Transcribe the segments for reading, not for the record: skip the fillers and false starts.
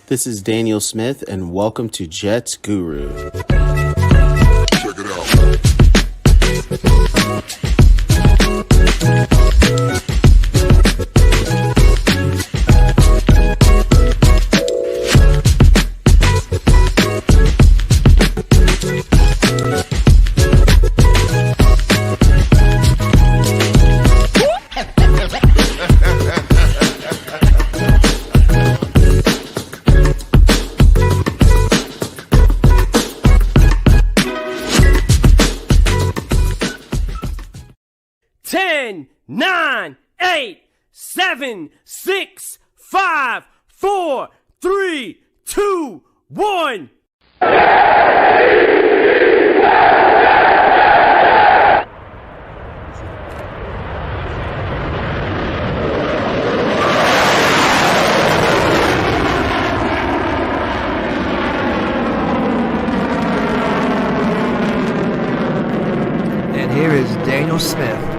This is Daniel Smith, and welcome to Jets Guru. Check it out. 10, 9, 8, 7, 6, 5, 4, 3, 2, 1. And here is Daniel Smith.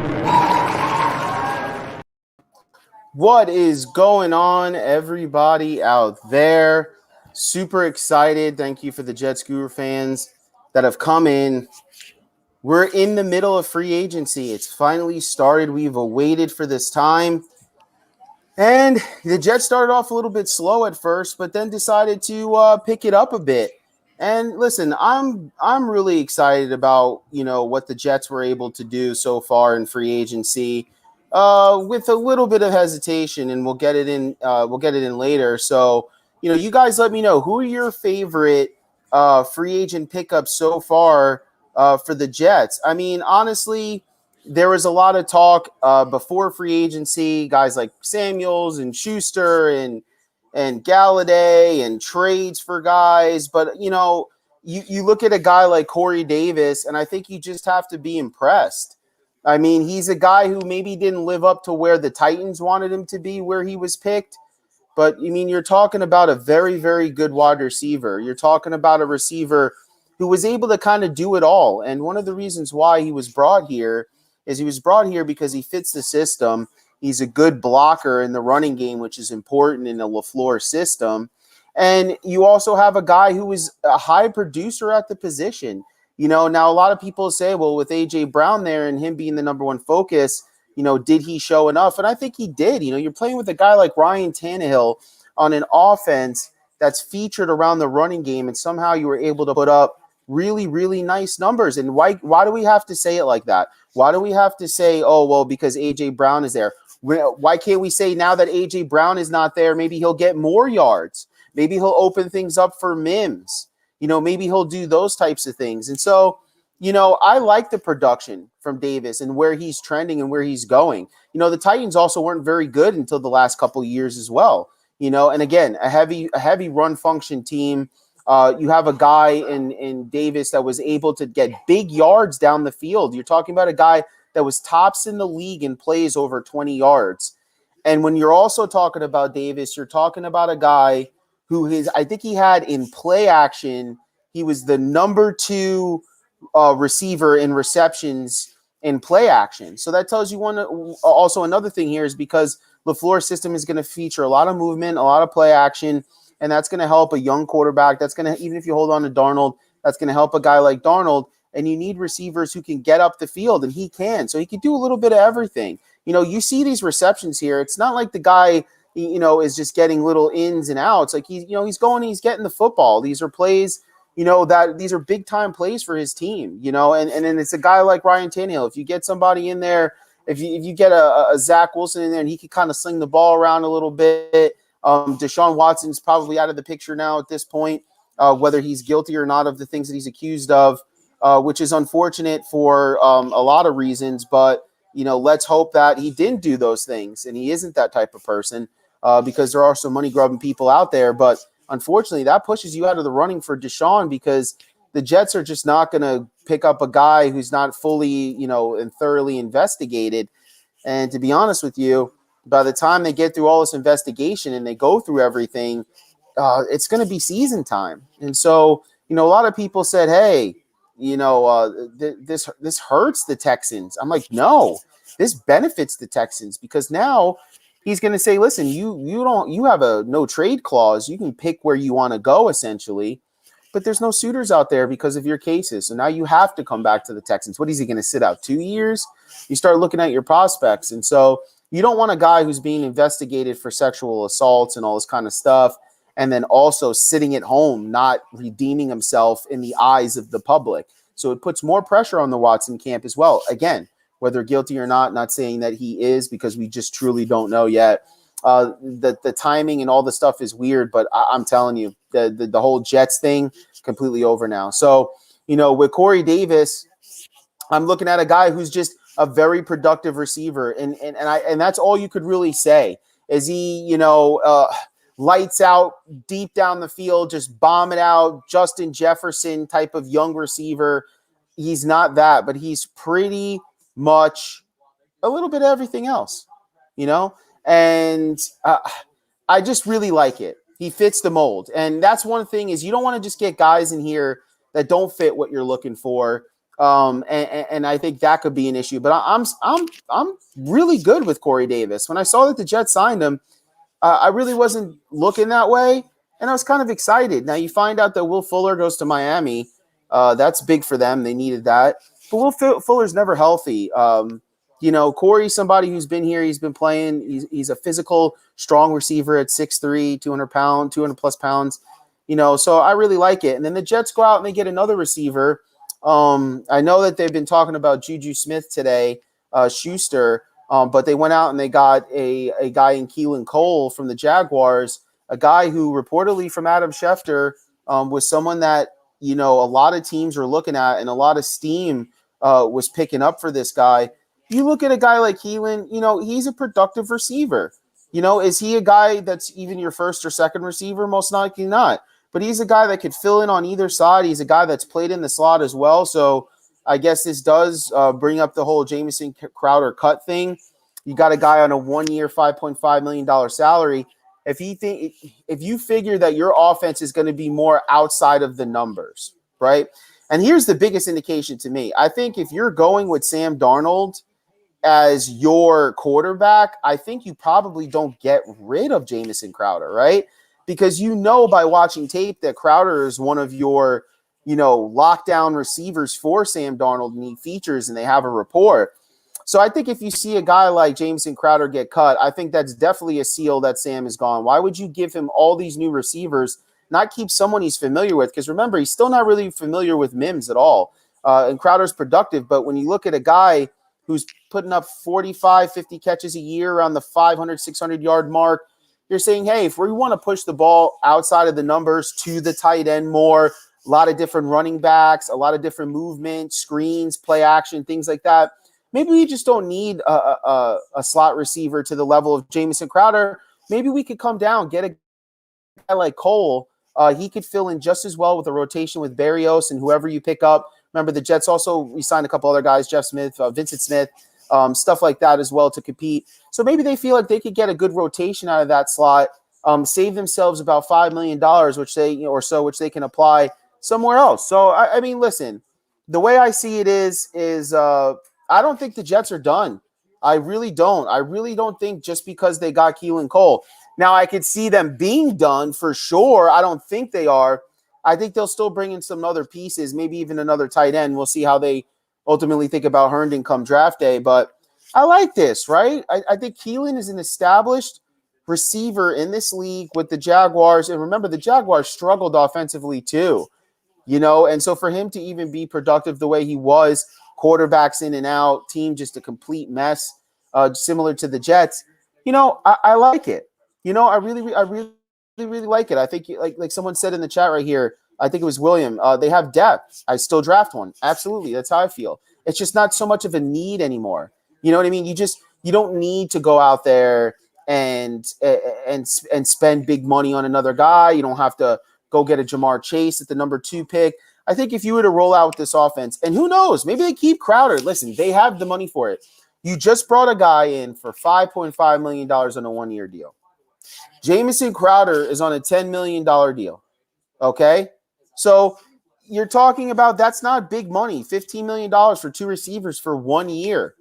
What is going on, everybody out there? Super excited. Thank you for the Jets Guru fans that have come in. We're in the middle of free agency. It's finally started. We've awaited for this time. And the Jets started off a little bit slow at first, but then decided to pick it up a bit. And listen, I'm really excited about, what the Jets were able to do so far in free agency. With a little bit of hesitation, and we'll get it in later. So, you guys let me know, who are your favorite free agent pickups so far for the Jets? I mean, honestly, there was a lot of talk before free agency, guys like Samuels and Schuster and Galladay and trades for guys. But, you look at a guy like Corey Davis, and I think you just have to be impressed. I mean, he's a guy who maybe didn't live up to where the Titans wanted him to be, where he was picked. But, you're talking about a very, very good wide receiver. You're talking about a receiver who was able to kind of do it all. And one of the reasons why he was brought here is he was brought here because he fits the system. He's a good blocker in the running game, which is important in a LaFleur system. And you also have a guy who is a high producer at the position. Now a lot of people say, well, with A.J. Brown there and him being the number one focus, did he show enough? And I think he did. You're playing with a guy like Ryan Tannehill on an offense that's featured around the running game, and somehow you were able to put up really, really nice numbers. And why do we have to say it like that? Why do we have to say, oh, well, because A.J. Brown is there? Why can't we say now that A.J. Brown is not there, maybe he'll get more yards? Maybe he'll open things up for Mims. Maybe he'll do those types of things. And so, I like the production from Davis and where he's trending and where he's going. The Titans also weren't very good until the last couple of years as well. And again, a heavy run function team. You have a guy in Davis that was able to get big yards down the field. You're talking about a guy that was tops in the league in plays over 20 yards. And when you're also talking about Davis, you're talking about a guy I think he had in play action, he was the number 2 receiver in receptions in play action. So that tells you also another thing here is because LaFleur's system is going to feature a lot of movement, a lot of play action, and that's going to help a young quarterback. That's going to, even if you hold on to Darnold, that's going to help a guy like Darnold. And you need receivers who can get up the field, and he can. So he can do a little bit of everything. You see these receptions here. It's not like the guy is just getting little ins and outs. Like he's going and he's getting the football. These are plays, that these are big time plays for his team, and then it's a guy like Ryan Tannehill. If you get somebody in there, if you get a Zach Wilson in there and he can kind of sling the ball around a little bit, Deshaun Watson's probably out of the picture now at this point, whether he's guilty or not of the things that he's accused of, which is unfortunate for a lot of reasons. But, let's hope that he didn't do those things and he isn't that type of person. Because there are some money-grubbing people out there. But unfortunately, that pushes you out of the running for Deshaun, because the Jets are just not going to pick up a guy who's not fully, and thoroughly investigated. And to be honest with you, by the time they get through all this investigation and they go through everything, it's going to be season time. And so, a lot of people said, hey, this hurts the Texans. I'm like, no, this benefits the Texans, because now he's going to say, listen, you have a no trade clause. You can pick where you want to go essentially, but there's no suitors out there because of your cases. So now you have to come back to the Texans. What is he going to sit out 2 years? You start looking at your prospects. And so you don't want a guy who's being investigated for sexual assaults and all this kind of stuff, and then also sitting at home, not redeeming himself in the eyes of the public. So it puts more pressure on the Watson camp as well. Again, whether guilty or not saying that he is, because we just truly don't know yet. The timing and all the stuff is weird, but I'm telling you, the whole Jets thing, completely over now. So, with Corey Davis, I'm looking at a guy who's just a very productive receiver. And that's all you could really say. Is he, lights out deep down the field, just bomb it out, Justin Jefferson type of young receiver? He's not that, but he's pretty much a little bit of everything else, and I just really like it. He fits the mold. And that's one thing, is you don't want to just get guys in here that don't fit what you're looking for. And I think that could be an issue, but I'm really good with Corey Davis. When I saw that the Jets signed him, I really wasn't looking that way, and I was kind of excited. Now you find out that Will Fuller goes to Miami. That's big for them. They needed that. But Will Fuller's never healthy. Corey's somebody who's been here. He's been playing. He's a physical, strong receiver at 6'3", 200 plus pounds. So I really like it. And then the Jets go out and they get another receiver. I know that they've been talking about Juju Smith today, Schuster, but they went out and they got a guy in Keelan Cole from the Jaguars, a guy who reportedly from Adam Schefter was someone that, a lot of teams were looking at, and a lot of steam was picking up for this guy. You look at a guy like Keelan, he's a productive receiver. Is he a guy that's even your first or second receiver? Most likely not. But he's a guy that could fill in on either side. He's a guy that's played in the slot as well. So I guess this does bring up the whole Jamison Crowder cut thing. You got a guy on a 1 year, $5.5 million salary. If you figure that your offense is going to be more outside of the numbers, right? And here's the biggest indication to me. I think if you're going with Sam Darnold as your quarterback, I think you probably don't get rid of Jamison Crowder, right? Because by watching tape that Crowder is one of your, lockdown receivers for Sam Darnold, and he features and they have a rapport. So I think if you see a guy like Jamison Crowder get cut, I think that's definitely a seal that Sam is gone. Why would you give him all these new receivers, not keep someone he's familiar with? Because remember, he's still not really familiar with Mims at all. And Crowder's productive, but when you look at a guy who's putting up 45, 50 catches a year around the 500, 600-yard mark, you're saying, hey, if we want to push the ball outside of the numbers to the tight end more, a lot of different running backs, a lot of different movement, screens, play action, things like that, maybe we just don't need a slot receiver to the level of Jamison Crowder. Maybe we could come down, get a guy like Cole. He could fill in just as well with a rotation with Berrios and whoever you pick up. Remember, the Jets also re-signed a couple other guys, Jeff Smith, Vincent Smith, stuff like that as well to compete. So maybe they feel like they could get a good rotation out of that slot, save themselves about $5 million, which they can apply somewhere else. So, I mean, listen, the way I see it is I don't think the Jets are done. I really don't. I really don't think just because they got Keelan Cole. Now, I could see them being done for sure. I don't think they are. I think they'll still bring in some other pieces, maybe even another tight end. We'll see how they ultimately think about Herndon come draft day. But I like this, right? I think Keelan is an established receiver in this league with the Jaguars. And remember, the Jaguars struggled offensively too, and so for him to even be productive the way he was, quarterbacks in and out, team just a complete mess, similar to the Jets, I like it. I really like it. I think like someone said in the chat right here, I think it was William, they have depth. I still draft one. Absolutely. That's how I feel. It's just not so much of a need anymore. You know what I mean? You don't need to go out there and spend big money on another guy. You don't have to go get a Jamar Chase at the number 2 pick. I think if you were to roll out with this offense, and who knows, maybe they keep Crowder. Listen, they have the money for it. You just brought a guy in for $5.5 million on a 1 year deal. Jamison Crowder is on a $10 million deal. Okay? So you're talking about, that's not big money, $15 million for 2 receivers for 1 year.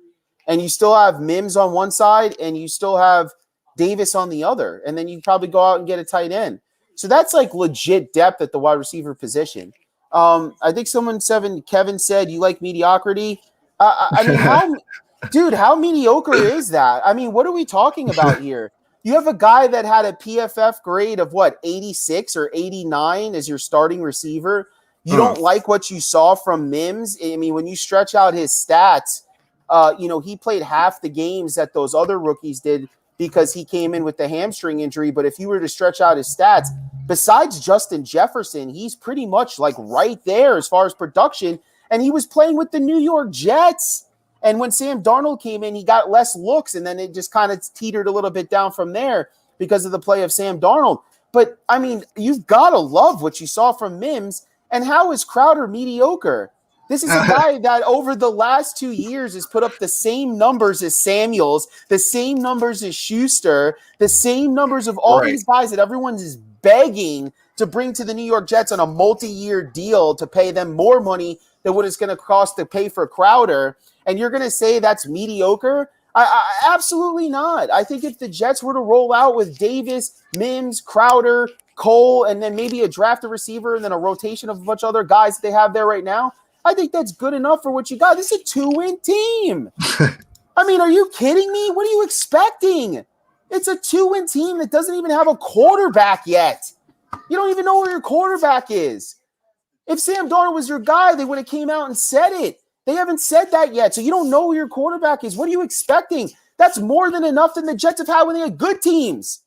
And you still have Mims on one side, and you still have, Davis on the other, and then you probably go out and get a tight end. So that's like legit depth at the wide receiver position. I think Kevin said, you like mediocrity. I mean, how mediocre is that? I mean, what are we talking about here? You have a guy that had a PFF grade of 86 or 89 as your starting receiver. You don't like what you saw from Mims. I mean, when you stretch out his stats, he played half the games that those other rookies did because he came in with the hamstring injury. But if you were to stretch out his stats, besides Justin Jefferson, he's pretty much like right there as far as production. And he was playing with the New York Jets. And when Sam Darnold came in, he got less looks. And then it just kind of teetered a little bit down from there because of the play of Sam Darnold. But, I mean, you've got to love what you saw from Mims. And how is Crowder mediocre? This is a guy that over the last 2 years has put up the same numbers as Samuels, the same numbers as Schuster, the same numbers of all these guys that everyone is begging to bring to the New York Jets on a multi-year deal to pay them more money than what it's going to cost to pay for Crowder. And you're going to say that's mediocre? I absolutely not. I think if the Jets were to roll out with Davis, Mims, Crowder, Cole, and then maybe a drafted receiver and then a rotation of a bunch of other guys that they have there right now, I think that's good enough for what you got. This is a 2-win team. I mean, are you kidding me? What are you expecting? It's a 2-win team that doesn't even have a quarterback yet. You don't even know where your quarterback is. If Sam Darnold was your guy, they would have came out and said it. They haven't said that yet, so you don't know who your quarterback is. What are you expecting? That's more than enough than the Jets have had when they had good teams.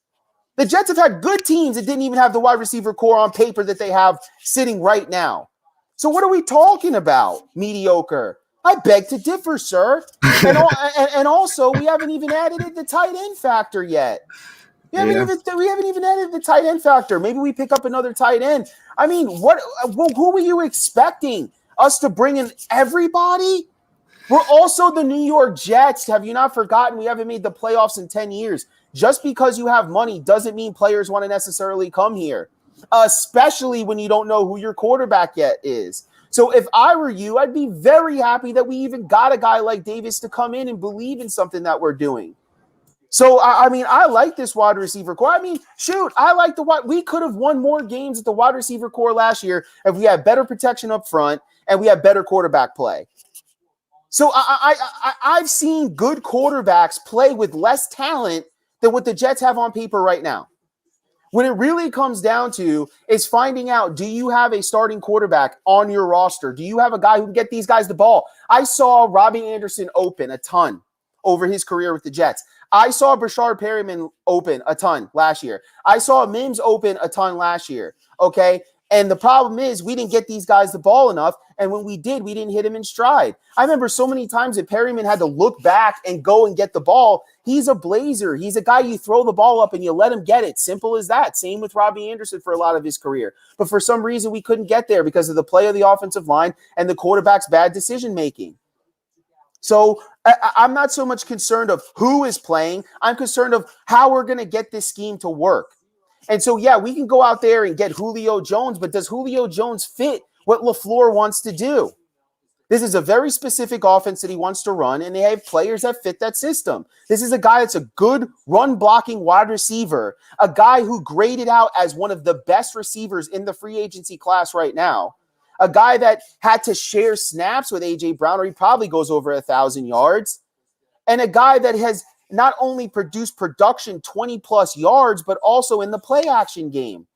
The Jets have had good teams that didn't even have the wide receiver core on paper that they have sitting right now. So what are we talking about? Mediocre. I beg to differ, sir. And also, we haven't even added the tight end factor yet. We haven't even added the tight end factor. Maybe we pick up another tight end. I mean, who were you expecting? Us to bring in everybody? We're also the New York Jets. Have you not forgotten we haven't made the playoffs in 10 years? Just because you have money doesn't mean players want to necessarily come here, especially when you don't know who your quarterback yet is. So if I were you, I'd be very happy that we even got a guy like Davis to come in and believe in something that we're doing. So, I mean, I like this wide receiver core. I mean, shoot, I like we could have won more games at the wide receiver core last year if we had better protection up front and we had better quarterback play. So I've seen good quarterbacks play with less talent than what the Jets have on paper right now. When it really comes down to is finding out, do you have a starting quarterback on your roster? Do you have a guy who can get these guys the ball? I saw Robbie Anderson open a ton over his career with the Jets. I saw Brashard Perryman open a ton last year. I saw Mims open a ton last year, okay? And the problem is we didn't get these guys the ball enough, and when we did, we didn't hit him in stride. I remember so many times that Perryman had to look back and go and get the ball. He's a blazer. He's a guy you throw the ball up and you let him get it. Simple as that. Same with Robbie Anderson for a lot of his career. But for some reason, we couldn't get there because of the play of the offensive line and the quarterback's bad decision-making. So I'm not so much concerned of who is playing. I'm concerned of how we're going to get this scheme to work. And so, yeah, we can go out there and get Julio Jones, but does Julio Jones fit what LaFleur wants to do? This is a very specific offense that he wants to run, and they have players that fit that system. This is a guy that's a good run-blocking wide receiver, a guy who graded out as one of the best receivers in the free agency class right now, a guy that had to share snaps with A.J. Brown, or he probably goes over 1,000 yards, and a guy that has not only produced production 20-plus yards, but also in the play-action game.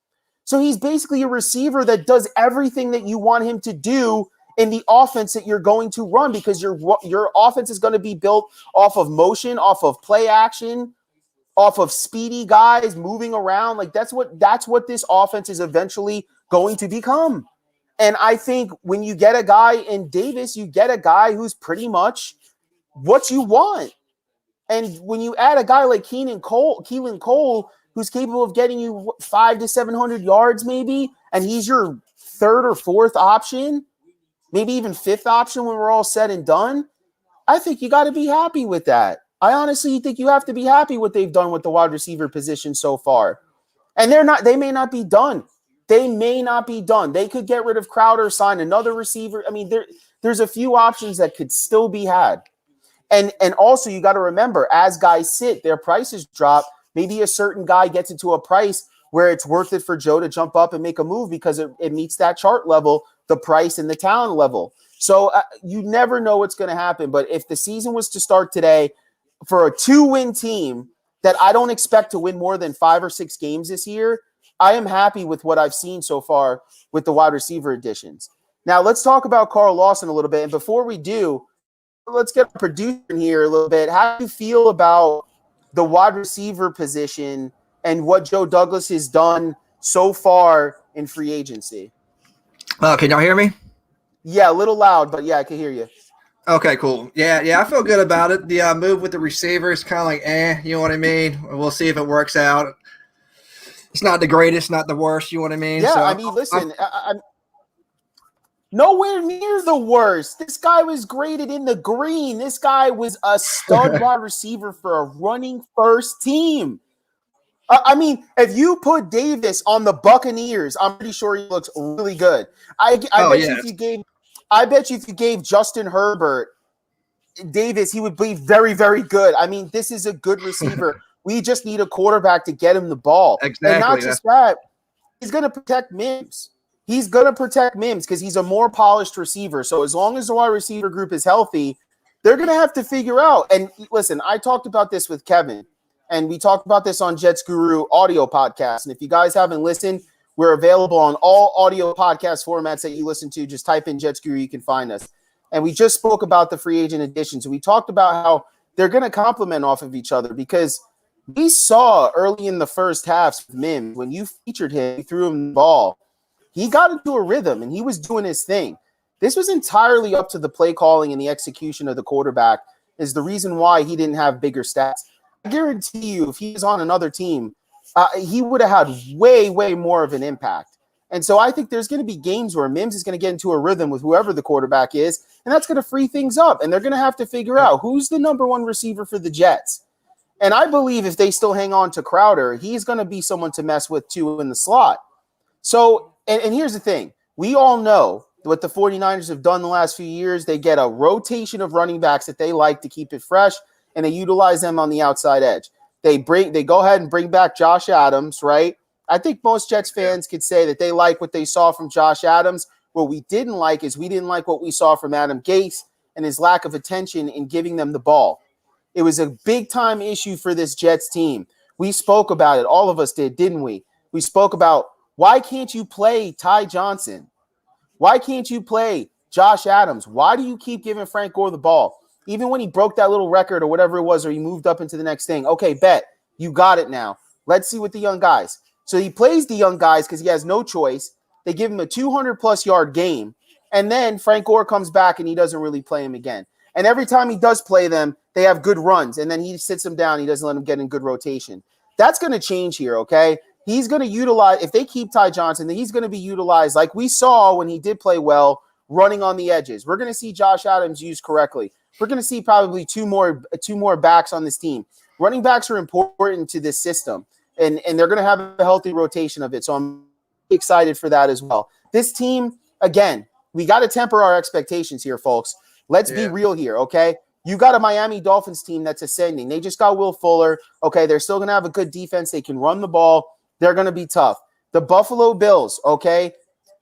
So he's basically a receiver that does everything that you want him to do in the offense that you're going to run, because your offense is going to be built off of motion, off of play action, off of speedy guys moving around. Like that's what this offense is eventually going to become. And I think when you get a guy in Davis, you get a guy who's pretty much what you want. And when you add a guy like Keelan Cole, who's capable of getting you 500 to 700 yards maybe, and he's your third or fourth option, maybe even fifth option when we're all said and done, I think you got to be happy with that. I honestly think you have to be happy what they've done with the wide receiver position so far. And they may not be done. They may not be done. They could get rid of Crowder, sign another receiver. I mean, there's a few options that could still be had. And also you got to remember, as guys sit, their prices drop. maybe a certain guy gets into a price where it's worth it for Joe to jump up and make a move because it meets that chart level, the price and the talent level. So you never know what's going to happen. But if the season was to start today for a 2-win team that I don't expect to win more than 5 or 6 games this year, I am happy with what I've seen so far with the wide receiver additions. Now, let's talk about Carl Lawson a little bit. And before we do, let's get a producer in here a little bit. How do you feel about the wide receiver position and what Joe Douglas has done so far in free agency? Can y'all hear me? Yeah, a little loud, but yeah, I can hear you. Okay, cool. Yeah, I feel good about it. The move with the receiver is kind of like, you know what I mean? We'll see if it works out. It's not the greatest, not the worst, you know what I mean? Yeah, So I mean, listen, I'm nowhere near the worst. This guy was graded in the green. This guy was a stud wide receiver for a running first team. I mean, if you put Davis on the Buccaneers, I'm pretty sure he looks really good. I bet you if you gave Justin Herbert Davis, he would be very, very good. I mean, this is a good receiver. We just need a quarterback to get him the ball. Exactly. And not just that, he's going to protect Mims. He's going to protect Mims because he's a more polished receiver. So as long as the wide receiver group is healthy, they're going to have to figure out. And listen, I talked about this with Kevin, and we talked about this on Jets Guru audio podcast. And if you guys haven't listened, we're available on all audio podcast formats that you listen to. Just type in Jets Guru, you can find us. And we just spoke about the free agent additions. We talked about how they're going to complement off of each other because we saw early in the first half with Mims, when you featured him, you threw him the ball, he got into a rhythm and he was doing his thing. This was entirely up to the play calling and the execution of the quarterback is the reason why he didn't have bigger stats. I guarantee you if he was on another team, he would have had way, way more of an impact. And so I think there's going to be games where Mims is going to get into a rhythm with whoever the quarterback is, and that's going to free things up. And they're going to have to figure out who's the number one receiver for the Jets. And I believe if they still hang on to Crowder, he's going to be someone to mess with too in the slot. So, and here's the thing. We all know what the 49ers have done the last few years. They get a rotation of running backs that they like to keep it fresh, and they utilize them on the outside edge. They go ahead and bring back Josh Adams, right? I think most Jets fans could say that they like what they saw from Josh Adams. What we didn't like is we didn't like what we saw from Adam Gase and his lack of attention in giving them the ball. It was a big-time issue for this Jets team. We spoke about it. All of us did, didn't we? We spoke about why can't you play Ty Johnson? Why can't you play Josh Adams? Why do you keep giving Frank Gore the ball? Even when he broke that little record or whatever it was, or he moved up into the next thing. Okay, bet. You got it now. Let's see with the young guys. So he plays the young guys because he has no choice. They give him a 200-plus yard game. And then Frank Gore comes back and he doesn't really play him again. And every time he does play them, they have good runs. And then he sits them down. He doesn't let them get in good rotation. That's going to change here, okay? He's going to utilize – if they keep Ty Johnson, then he's going to be utilized like we saw when he did play well, running on the edges. We're going to see Josh Adams used correctly. We're going to see probably two more backs on this team. Running backs are important to this system, and they're going to have a healthy rotation of it. So I'm excited for that as well. This team, again, we got to temper our expectations here, folks. Let's be real here, okay? You got a Miami Dolphins team that's ascending. They just got Will Fuller. Okay, they're still going to have a good defense. They can run the ball. They're going to be tough. The Buffalo Bills, okay,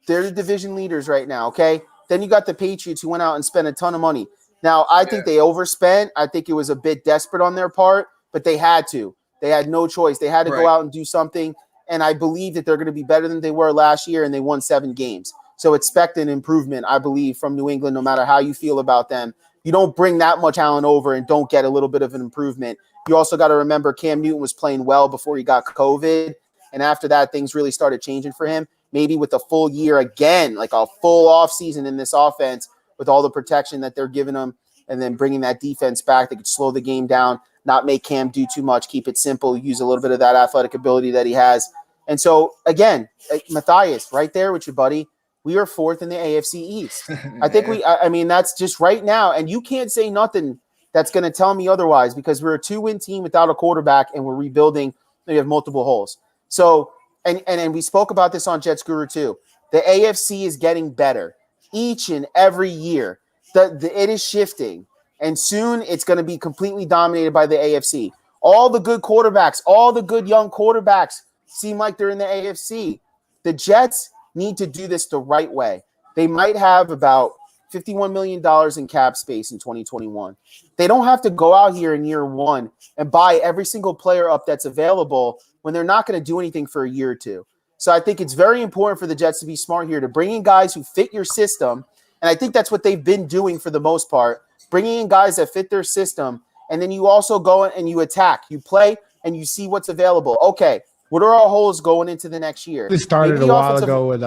they're the division leaders right now, okay? Then you got the Patriots who went out and spent a ton of money. Now, I think they overspent. I think it was a bit desperate on their part, but they had to. They had no choice. They had to go out and do something, and I believe that they're going to be better than they were last year, and they won 7 games. So expect an improvement, I believe, from New England, no matter how you feel about them. You don't bring that much talent over and don't get a little bit of an improvement. You also got to remember Cam Newton was playing well before he got COVID, and after that, things really started changing for him. Maybe with a full year again, like a full offseason in this offense, with all the protection that they're giving them, and then bringing that defense back, they could slow the game down, not make Cam do too much, keep it simple, use a little bit of that athletic ability that he has. And so, again, Matthias, right there with you, buddy. We are 4th in the AFC East. I mean, that's just right now. And you can't say nothing that's going to tell me otherwise because we're a 2-win team without a quarterback and we're rebuilding. We have multiple holes. So, and we spoke about this on Jets Guru too. The AFC is getting better each and every year. It is shifting, and soon it's going to be completely dominated by the AFC. All the good quarterbacks, all the good young quarterbacks seem like they're in the AFC. The Jets need to do this the right way. They might have about $51 million in cap space in 2021. They don't have to go out here in year one and buy every single player up that's available when they're not going to do anything for a year or two. So I think it's very important for the Jets to be smart here, to bring in guys who fit your system. And I think that's what they've been doing for the most part, bringing in guys that fit their system. And then you also go and you attack, you play, and you see what's available. Okay, what are our holes going into the next year? It started a while ago with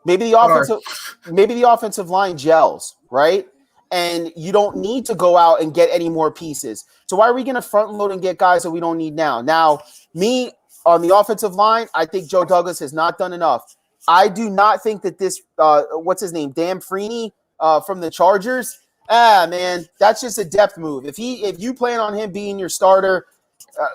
maybe the offensive line gels, right? And you don't need to go out and get any more pieces. So why are we going to front load and get guys that we don't need now? Now, me on the offensive line, I think Joe Douglas has not done enough. I do not think that this what's his name, Dan Freeney from the Chargers, man, that's just a depth move. If you plan on him being your starter,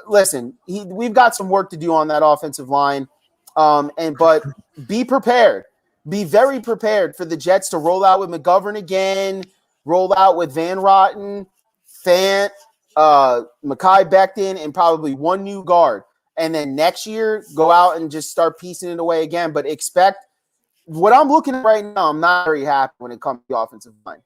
listen, we've got some work to do on that offensive line. But be prepared. Be very prepared for the Jets to roll out with McGovern again, roll out with Van Rotten, Fant, Mekhi Becton, and probably one new guard. And then next year, go out and just start piecing it away again. But expect what I'm looking at right now, I'm not very happy when it comes to the offensive line.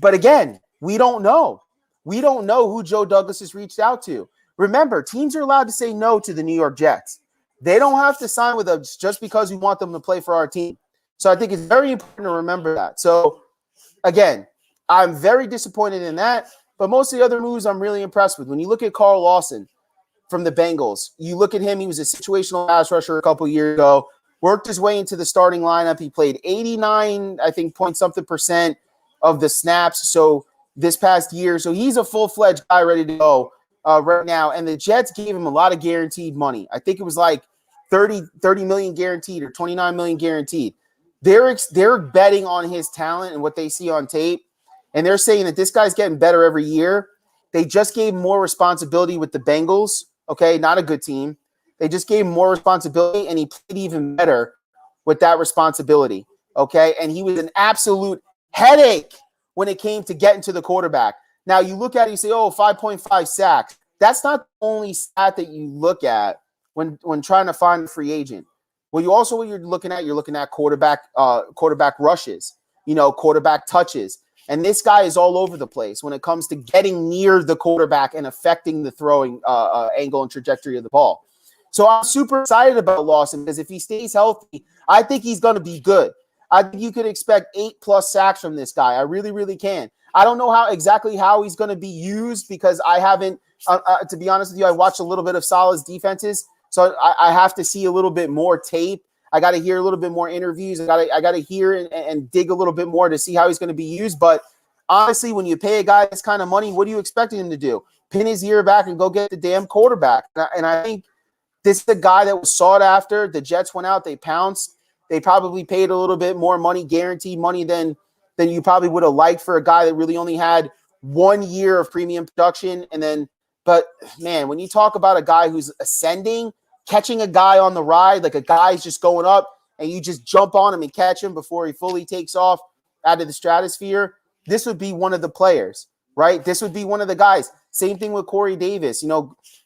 But again, we don't know. We don't know who Joe Douglas has reached out to. Remember, teams are allowed to say no to the New York Jets. They don't have to sign with us just because we want them to play for our team. So I think it's very important to remember that. So, again, I'm very disappointed in that. But most of the other moves I'm really impressed with. When you look at Carl Lawson from the Bengals, you look at him, he was a situational pass rusher a couple years ago, worked his way into the starting lineup. He played 89, I think, point something percent of the snaps. So this past year. So he's a full-fledged guy ready to go right now. And the Jets gave him a lot of guaranteed money. I think it was like 30 million guaranteed or 29 million guaranteed. They're betting on his talent and what they see on tape. And they're saying that this guy's getting better every year. They just gave him more responsibility with the Bengals. Okay, not a good team. They just gave him more responsibility, and he played even better with that responsibility. Okay, and he was an absolute headache when it came to getting to the quarterback. Now, you look at it, you say, 5.5 sacks. That's not the only stat that you look at when trying to find a free agent. Well, what you're looking at quarterback rushes, quarterback touches. And this guy is all over the place when it comes to getting near the quarterback and affecting the throwing angle and trajectory of the ball. So I'm super excited about Lawson because if he stays healthy, I think he's going to be good. I think you could expect 8+ sacks from this guy. I really, really can. I don't know exactly how he's going to be used because I haven't, to be honest with you, I watched a little bit of Saleh's defenses. So I have to see a little bit more tape. I got to hear a little bit more interviews. I got to hear and dig a little bit more to see how he's going to be used. But honestly, when you pay a guy this kind of money, what are you expecting him to do? Pin his ear back and go get the damn quarterback. And I think this is the guy that was sought after. The Jets went out, they pounced. They probably paid a little bit more money, guaranteed money than you probably would have liked for a guy that really only had 1 year of premium production. But man, when you talk about a guy who's ascending, catching a guy on the ride, like a guy's just going up and you just jump on him and catch him before he fully takes off out of the stratosphere, this would be one of the players, right? This would be one of the guys. Same thing with Corey Davis,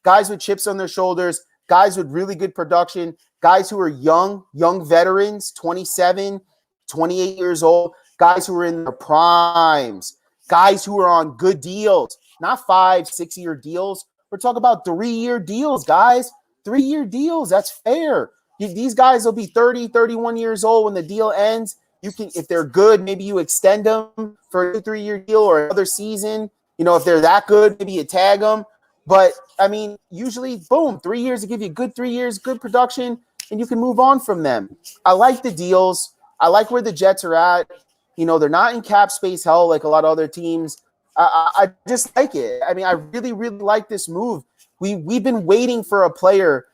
guys with chips on their shoulders, guys with really good production, guys who are young veterans, 27, 28 years old, guys who are in their primes, guys who are on good deals, not 5-6 year deals. We're talking about 3-year deals, guys. 3-year deals, that's fair. These guys will be 30, 31 years old when the deal ends. You can, if they're good, maybe you extend them for a 3-year deal or another season. If they're that good, maybe you tag them. But, usually, boom, 3 years to give you good 3 years, good production, and you can move on from them. I like the deals. I like where the Jets are at. They're not in cap space hell like a lot of other teams. I just like it. I really, really like this move. We've been waiting for a player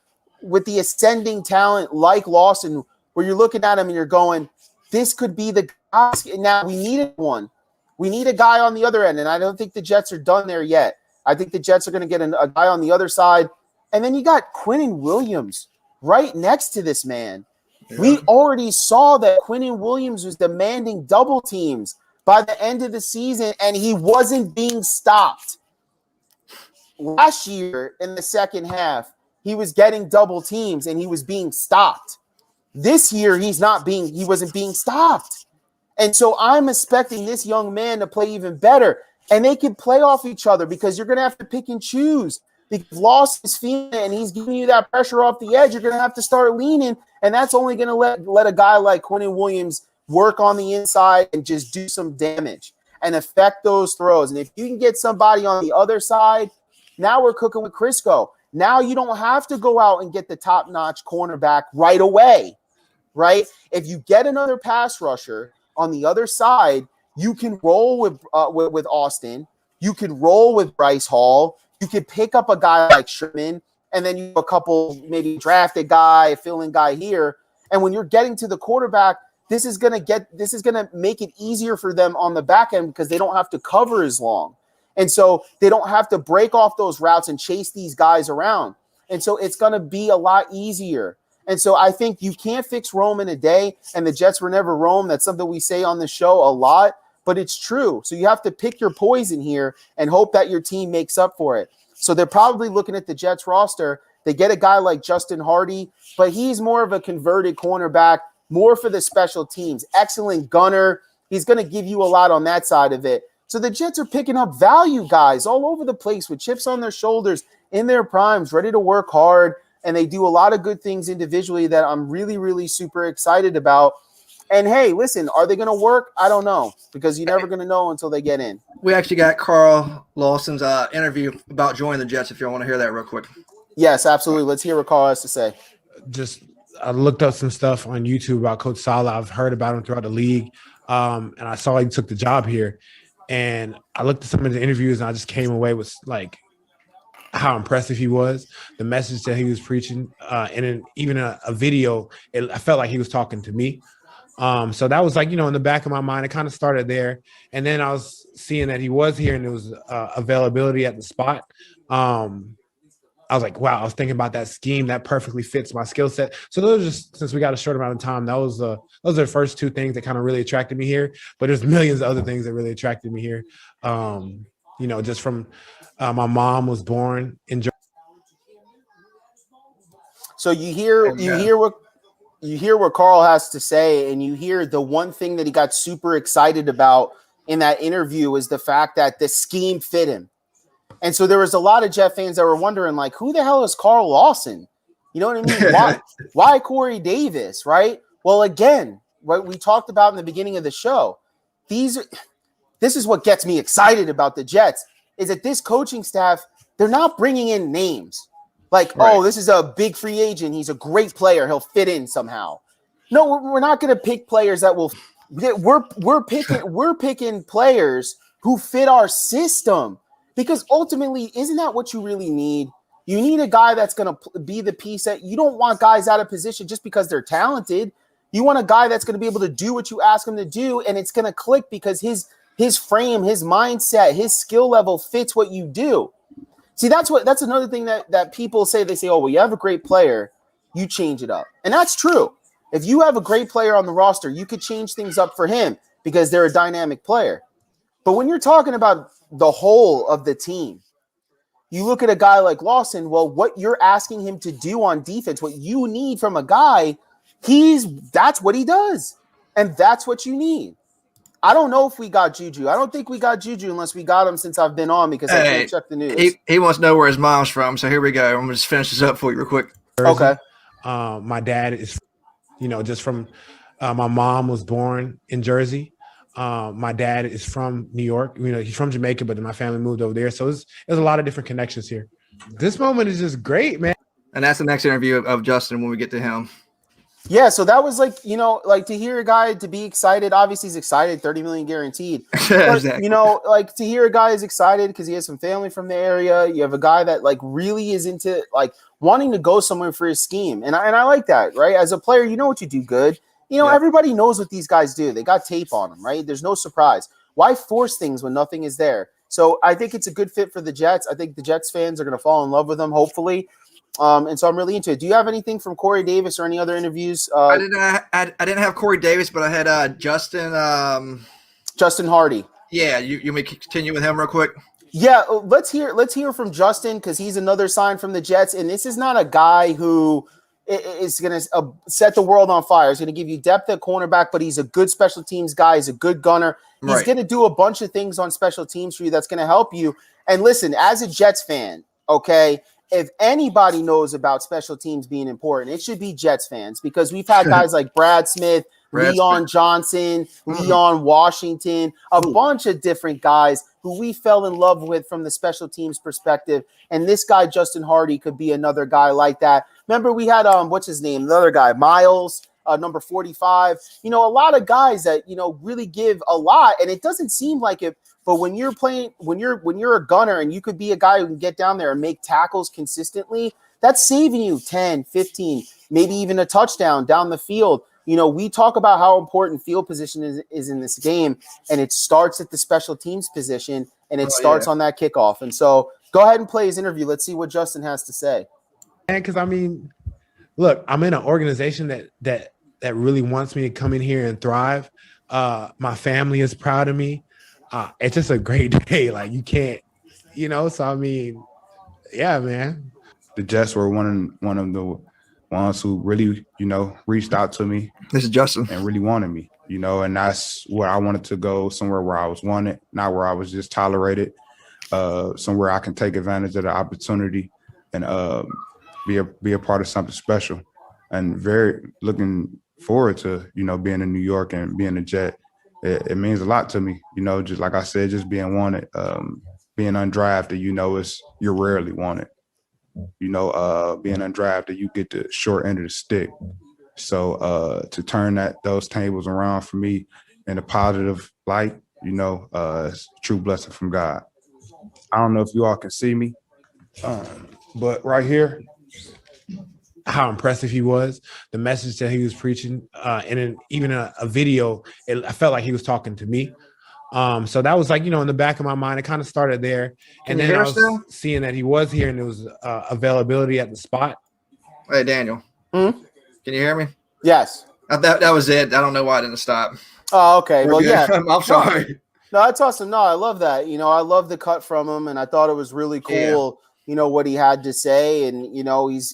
with the ascending talent like Lawson, where you're looking at him and you're going, this could be the guy. Now we needed one. We need a guy on the other end, and I don't think the Jets are done there yet. I think the Jets are going to get a guy on the other side. And then you got Quinnen Williams right next to this man. Yeah. We already saw that Quinnen Williams was demanding double teams by the end of the season, and he wasn't being stopped. Last year in the second half, he was getting double teams and he was being stopped. This year, he wasn't being stopped. And so I'm expecting this young man to play even better. And they can play off each other because you're going to have to pick and choose. Because Lawson is feeling it and he's giving you that pressure off the edge, you're going to have to start leaning. And that's only going to let a guy like Quinnen Williams work on the inside and just do some damage and affect those throws. And if you can get somebody on the other side, now we're cooking with Crisco. Now you don't have to go out and get the top-notch cornerback right away, right? If you get another pass rusher on the other side, you can roll with Austin. You can roll with Bryce Hall. You could pick up a guy like Sherman, and then you have a couple maybe drafted guy, a fill-in guy here. And when you're getting to the quarterback, this is gonna make it easier for them on the back end because they don't have to cover as long. And so they don't have to break off those routes and chase these guys around. And so it's going to be a lot easier. And so I think you can't fix Rome in a day, and the Jets were never Rome. That's something we say on the show a lot, but it's true. So you have to pick your poison here and hope that your team makes up for it. So they're probably looking at the Jets roster. They get a guy like Justin Hardy, but he's more of a converted cornerback, more for the special teams. Excellent gunner. He's going to give you a lot on that side of it. So the Jets are picking up value guys all over the place with chips on their shoulders in their primes, ready to work hard. And they do a lot of good things individually that I'm really, really super excited about. And hey, listen, are they going to work? I don't know, because you're never going to know until they get in. We actually got Carl Lawson's interview about joining the Jets, if you want to hear that real quick. Yes, absolutely. Let's hear what Carl has to say. I looked up some stuff on YouTube about Coach Saleh. I've heard about him throughout the league. And I saw he took the job here. And I looked at some of the interviews and I just came away with like how impressive he was, the message that he was preaching. And then even a video, I felt like he was talking to me. So that was like, in the back of my mind, it kind of started there. And then I was seeing that he was here and there was availability at the spot. I was like, wow, I was thinking about that scheme that perfectly fits my skill set. So those are just, since we got a short amount of time, those are the first two things that kind of really attracted me here. But there's millions of other things that really attracted me here. Just from my mom was born in Georgia. So you hear what Carl has to say, and you hear the one thing that he got super excited about in that interview is the fact that the scheme fit him. And so there was a lot of Jet fans that were wondering, like, who the hell is Carl Lawson? You know what I mean? Why Corey Davis, right? Well, again, what we talked about in the beginning of the show, this is what gets me excited about the Jets, is that this coaching staff, they're not bringing in names. Like, right. Oh, this is a big free agent. He's a great player. He'll fit in somehow. No, we're not going to pick players that will – we're picking players who fit our system. Because ultimately, isn't that what you really need? You need a guy that's going to be the piece that you don't want guys out of position just because they're talented. You want a guy that's going to be able to do what you ask him to do, and it's going to click because his frame, his mindset, his skill level fits what you do. See, that's another thing that people say. They say, oh, well, you have a great player, you change it up. And that's true. If you have a great player on the roster, you could change things up for him because they're a dynamic player. But when you're talking about the whole of the team, you look at a guy like Lawson, well, what you're asking him to do on defense, what you need from a guy, that's what he does. And that's what you need. I don't know if we got Juju. I don't think we got Juju unless we got him since I've been on because I can't check the news. He wants to know where his mom's from, so here we go. I'm going to just finish this up for you real quick. Okay. My dad is, just from my mom was born in Jersey. My dad is from New York. He's from Jamaica, but my family moved over there. So there's a lot of different connections here. This moment is just great, man. And that's the next interview of Justin when we get to him. Yeah, so that was like to hear a guy to be excited. Obviously, he's excited, 30 million guaranteed. But, exactly. Like to hear a guy is excited because he has some family from the area. You have a guy that like really is into like wanting to go somewhere for his scheme, and I like that, right? As a player, you know what you do good. Everybody knows what these guys do. They got tape on them, right? There's no surprise. Why force things when nothing is there? So I think it's a good fit for the Jets. I think the Jets fans are going to fall in love with them, hopefully. And so I'm really into it. Do you have anything from Corey Davis or any other interviews? I didn't have Corey Davis, but I had Justin. Justin Hardy. Yeah, you may continue with him real quick. Yeah, let's hear from Justin because he's another sign from the Jets, and this is not a guy who is going to set the world on fire. He's going to give you depth at cornerback, but he's a good special teams guy. He's a good gunner. He's Right. going to do a bunch of things on special teams for you that's going to help you. And listen, as a Jets fan, okay, if anybody knows about special teams being important, it should be Jets fans because we've had guys like Brad Smith, Leon Johnson, Leon Washington, a bunch of different guys who we fell in love with from the special teams perspective. And this guy, Justin Hardy, could be another guy like that. Remember, we had, what's his name? The other guy, Miles, number 45. You know, a lot of guys that, you know, really give a lot. And it doesn't seem like it. But when you're playing, when you're a gunner and you could be a guy who can get down there and make tackles consistently, that's saving you 10, 15, maybe even a touchdown down the field. You know, we talk about how important field position is in this game, and it starts at the special teams position, and it starts on that kickoff. And so go ahead and play his interview. Let's see what Justin has to say. Because, I mean, look, I'm in an organization that really wants me to come in here and thrive. My family is proud of me. It's just a great day. Like, you can't, you know, so, I mean, yeah, man. The Jets were one of the ones who really, you know, reached out to me. This is Justin. And really wanted me, you know, and that's where I wanted to go, somewhere where I was wanted, not where I was just tolerated, somewhere I can take advantage of the opportunity and be a part of something special. And very looking forward to, you know, being in New York and being a Jet. It means a lot to me, you know, just like I said, just being wanted, being undrafted, you know, you're rarely wanted. You know, being undrafted, you get the short end of the stick. So to turn those tables around for me in a positive light, you know, it's a true blessing from God. I don't know if you all can see me, but right here, how impressive he was, the message that he was preaching, and even a video, I felt like he was talking to me. So that was like, you know, in the back of my mind, it kind of started there. And then I was seeing that he was here and there was availability at the spot. Hey, Daniel. Can you hear me? Yes. That was it. I don't know why I didn't stop. Oh, okay. Well, yeah. I'm sorry. No, that's awesome. No, I love that. You know, I love the cut from him, and I thought it was really cool, you know, what he had to say. And, you know, you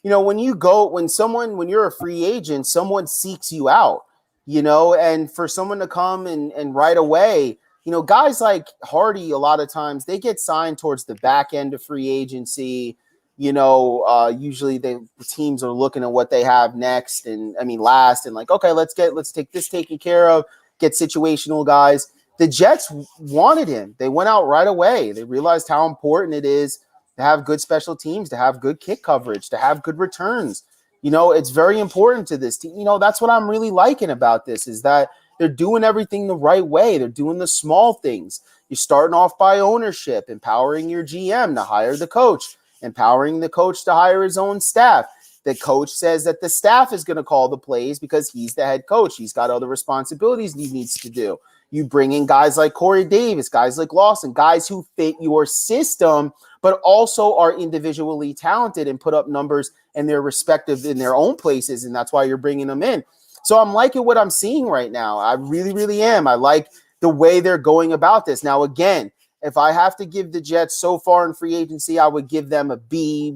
know, when you're a free agent, someone seeks you out. You know, and for someone to come and right away, you know, guys like Hardy, a lot of times they get signed towards the back end of free agency. You know, usually the teams are looking at what they have next last and like, okay, let's take this taken care of, get situational guys. The Jets wanted him. They went out right away. They realized how important it is to have good special teams, to have good kick coverage, to have good returns. You know, it's very important to this team. You know, that's what I'm really liking about this is that they're doing everything the right way. They're doing the small things. You're starting off by ownership, empowering your GM to hire the coach, empowering the coach to hire his own staff. The coach says that the staff is going to call the plays because he's the head coach. He's got other responsibilities he needs to do. You bring in guys like Corey Davis, guys like Lawson, guys who fit your system, but also are individually talented and put up numbers and they're respective in their own places. And that's why you're bringing them in. So I'm liking what I'm seeing right now. I really, really am. I like the way they're going about this. Now, again, if I have to give the Jets so far in free agency, I would give them a B-,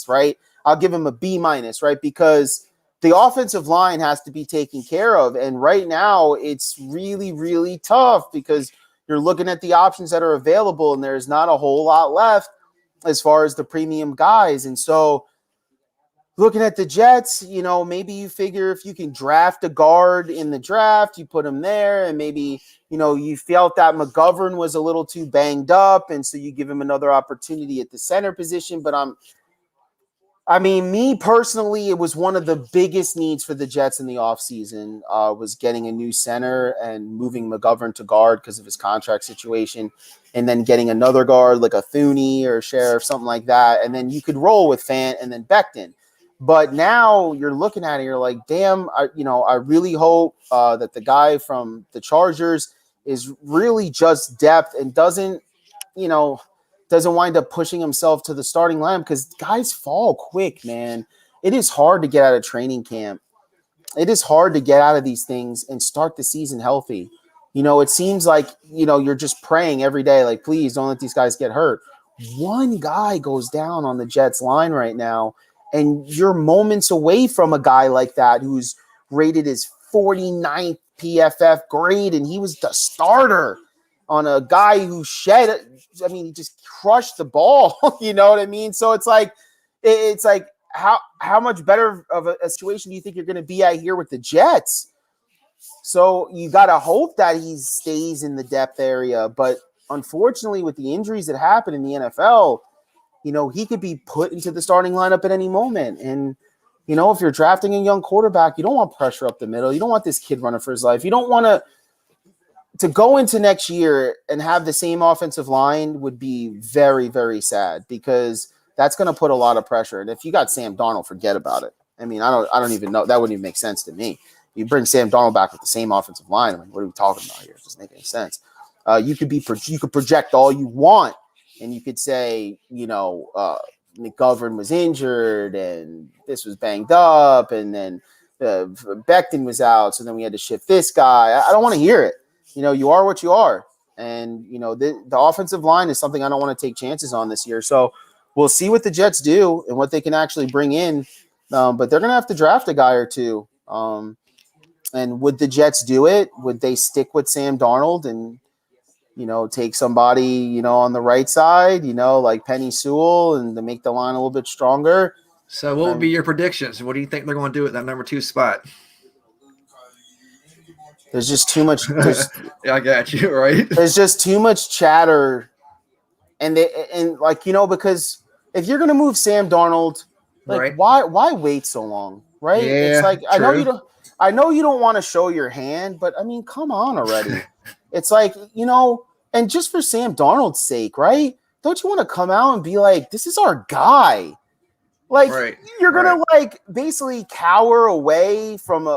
right? I'll give them a B-, right? Because the offensive line has to be taken care of. And right now it's really, really tough because you're looking at the options that are available and there's not a whole lot left as far as the premium guys. And so looking at the Jets, you know, maybe you figure if you can draft a guard in the draft, you put him there, and maybe, you know, you felt that McGovern was a little too banged up, and so you give him another opportunity at the center position. But me personally, it was one of the biggest needs for the Jets in the offseason was getting a new center and moving McGovern to guard because of his contract situation, and then getting another guard like a Thuney or Sheriff, something like that. And then you could roll with Fant and then Becton. But now you're looking at it, you're like, damn, I really hope that the guy from the Chargers is really just depth and doesn't wind up pushing himself to the starting line because guys fall quick, man. It is hard to get out of training camp. It is hard to get out of these things and start the season healthy. it seems like, you're just praying every day, like, please don't let these guys get hurt. One guy goes down on the Jets line right now, and you're moments away from a guy like that who's rated as 49th PFF grade, and he was the starter on a guy who he just crushed the ball. You know what I mean? So it's like how much better of a situation do you think you're going to be at here with the Jets? So you got to hope that he stays in the depth area. But unfortunately, with the injuries that happen in the NFL, he could be put into the starting lineup at any moment. And, if you're drafting a young quarterback, you don't want pressure up the middle. You don't want this kid running for his life. You don't want to go into next year and have the same offensive line would be very, very sad, because that's going to put a lot of pressure. And if you got Sam Darnold, forget about it. I mean, I don't even know. That wouldn't even make sense to me. You bring Sam Darnold back with the same offensive line. I mean, what are we talking about here? It doesn't make any sense. You could project all you want, and you could say, McGovern was injured and this was banged up, and then Becton was out, so then we had to shift this guy. I don't want to hear it. You are what you are, and the offensive line is something I don't want to take chances on this year. So we'll see what the Jets do and what they can actually bring in, but they're going to have to draft a guy or two. And would the Jets do it? Would they stick with Sam Darnold and take somebody, on the right side, like Penny Sewell, and to make the line a little bit stronger? So what would be your predictions? What do you think they're going to do at that number 2 spot? There's just too much. Yeah, I got you, right? There's just too much chatter. Because if you're going to move Sam Darnold, Right. why wait so long? Right. Yeah, it's like, true. I know you don't want to show your hand, but I mean, come on already. It's like, and just for Sam Darnold's sake, right? Don't you want to come out and be like, this is our guy? Like, Right, you're going to basically cower away from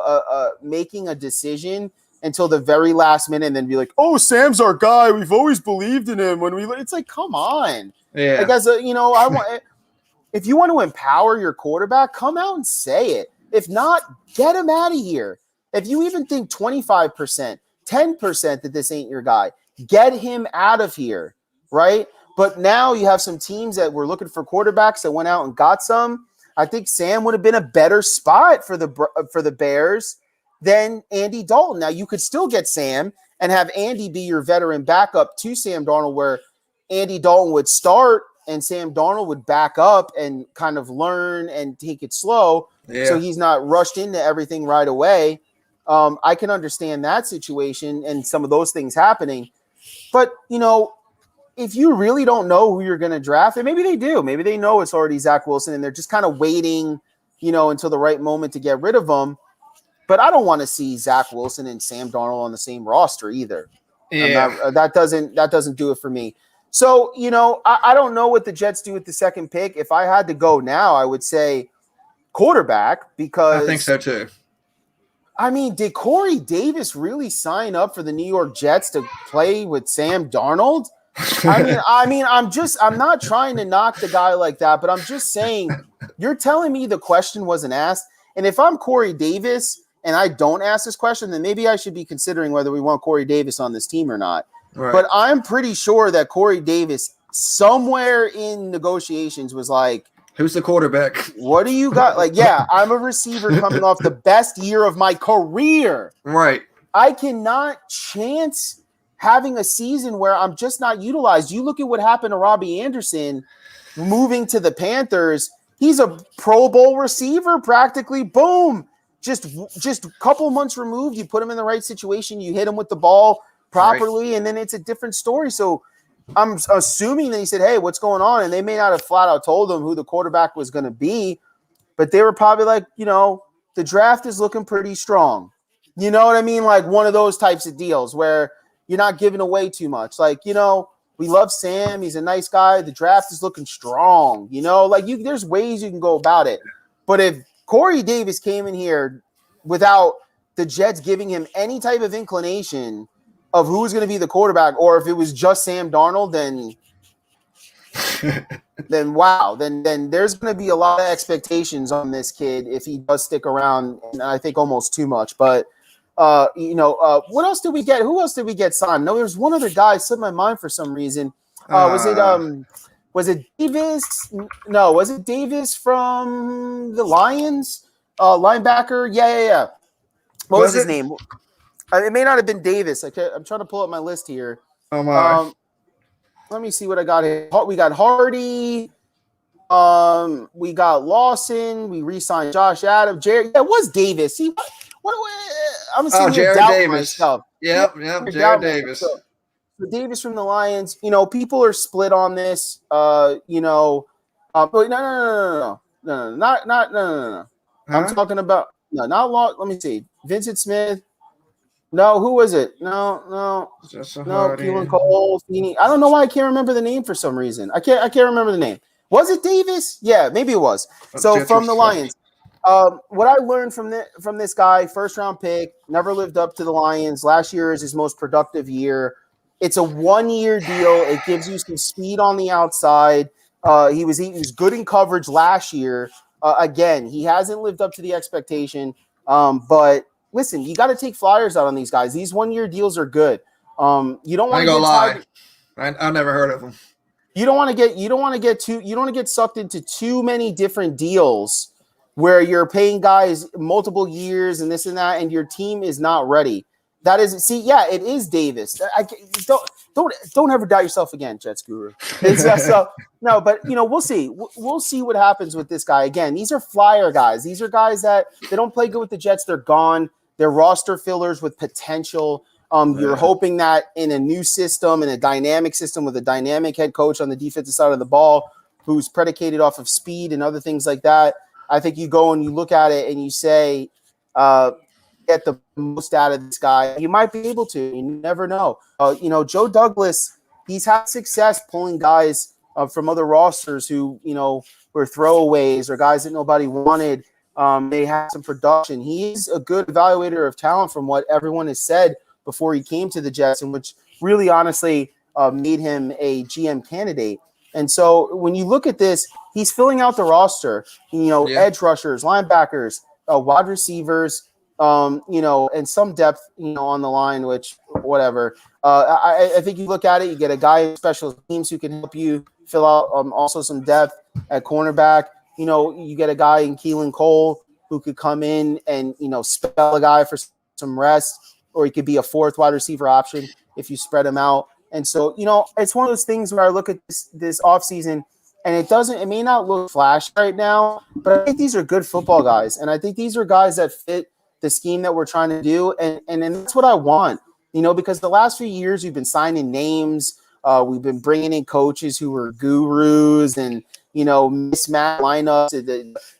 making a decision until the very last minute and then be like, oh, Sam's our guy. We've always believed in him. It's like, come on. Yeah. Like, I want, if you want to empower your quarterback, come out and say it. If not, get him out of here. If you even think 25%, 10% that this ain't your guy, get him out of here, right? But now you have some teams that were looking for quarterbacks that went out and got some. I think Sam would have been a better spot for the Bears than Andy Dalton. Now, you could still get Sam and have Andy be your veteran backup to Sam Darnold, where Andy Dalton would start and Sam Darnold would back up and kind of learn and take it slow. Yeah. So he's not rushed into everything right away. I can understand that situation and some of those things happening. But, if you really don't know who you're going to draft, and maybe they do, maybe they know it's already Zach Wilson and they're just kind of waiting, until the right moment to get rid of him. But I don't want to see Zach Wilson and Sam Darnold on the same roster either. Yeah. That doesn't do it for me. So, I don't know what the Jets do with the second pick. If I had to go now, I would say quarterback, because I think so too. I mean, did Corey Davis really sign up for the New York Jets to play with Sam Darnold? I'm not trying to knock the guy like that, but I'm just saying, you're telling me the question wasn't asked. And if I'm Corey Davis and I don't ask this question, then maybe I should be considering whether we want Corey Davis on this team or not. Right. But I'm pretty sure that Corey Davis somewhere in negotiations was like, who's the quarterback? What do you got? Like, yeah, I'm a receiver coming off the best year of my career. Right. I cannot chance having a season where I'm just not utilized. You look at what happened to Robbie Anderson moving to the Panthers. He's a Pro Bowl receiver practically. Boom. Just a couple months removed, you put him in the right situation, you hit him with the ball properly, right, and then it's a different story. So I'm assuming that he said, hey, what's going on? And they may not have flat out told him who the quarterback was going to be, but they were probably like, the draft is looking pretty strong. You know what I mean? Like one of those types of deals where you're not giving away too much. Like, we love Sam. He's a nice guy. The draft is looking strong. There's ways you can go about it. But if Corey Davis came in here without the Jets giving him any type of inclination of who's going to be the quarterback, or if it was just Sam Darnold, then wow, then there's going to be a lot of expectations on this kid if he does stick around, and I think almost too much. But What else did we get? Who else did we get signed? No, there's one other guy slipped my mind for some reason. Was it Davis? No, was it Davis from the Lions? Linebacker? Yeah. What was his name? It may not have been Davis. I'm trying to pull up my list here. Oh my. Let me see what I got here. We got Hardy. We got Lawson. We re-signed Josh Adams. Jared. Yeah, it was Davis. See, I'm seeing Jared Davis. Myself. Yep. Jared Davis. So Davis from the Lions. People are split on this. No. I'm talking about not Law. Let me see. Vincent Smith. No, who was it? No. Keelan Cole, Feeney. I don't know why I can't remember the name for some reason. I can't remember the name. Was it Davis? Yeah, maybe it was. So from the Lions, what I learned from this guy, first round pick, never lived up to the Lions. Last year is his most productive year. It's a 1-year deal. It gives you some speed on the outside. He was good in coverage last year. Again, he hasn't lived up to the expectation. But listen, you got to take flyers out on these guys. These 1-year deals are good. You don't want to lie. I've never heard of them. You don't want to get sucked into too many different deals where you're paying guys multiple years and this and that, and your team is not ready. It is Davis. Don't ever doubt yourself again, Jets Guru. But we'll see. We'll see what happens with this guy. Again, these are flyer guys. These are guys that they don't play good with the Jets. They're gone. They're roster fillers with potential. You're hoping that in a new system, in a dynamic system with a dynamic head coach on the defensive side of the ball, who's predicated off of speed and other things like that, I think you go and you look at it and you say, get the most out of this guy. You might be able to. You never know. Joe Douglas, he's had success pulling guys from other rosters who, were throwaways or guys that nobody wanted. They had some production. He's a good evaluator of talent from what everyone has said before he came to the Jets, and which really honestly made him a GM candidate. And so when you look at this, he's filling out the roster, edge rushers, linebackers, wide receivers, and some depth, on the line, which whatever. I think you look at it, you get a guy in special teams who can help you fill out also some depth at cornerback. You get a guy in Keelan Cole who could come in and, spell a guy for some rest, or he could be a fourth wide receiver option if you spread him out. And so, it's one of those things where I look at this offseason and it may not look flash right now, but I think these are good football guys. And I think these are guys that fit the scheme that we're trying to do. And that's what I want, because the last few years we've been signing names. We've been bringing in coaches who were gurus and, mismatch lineups.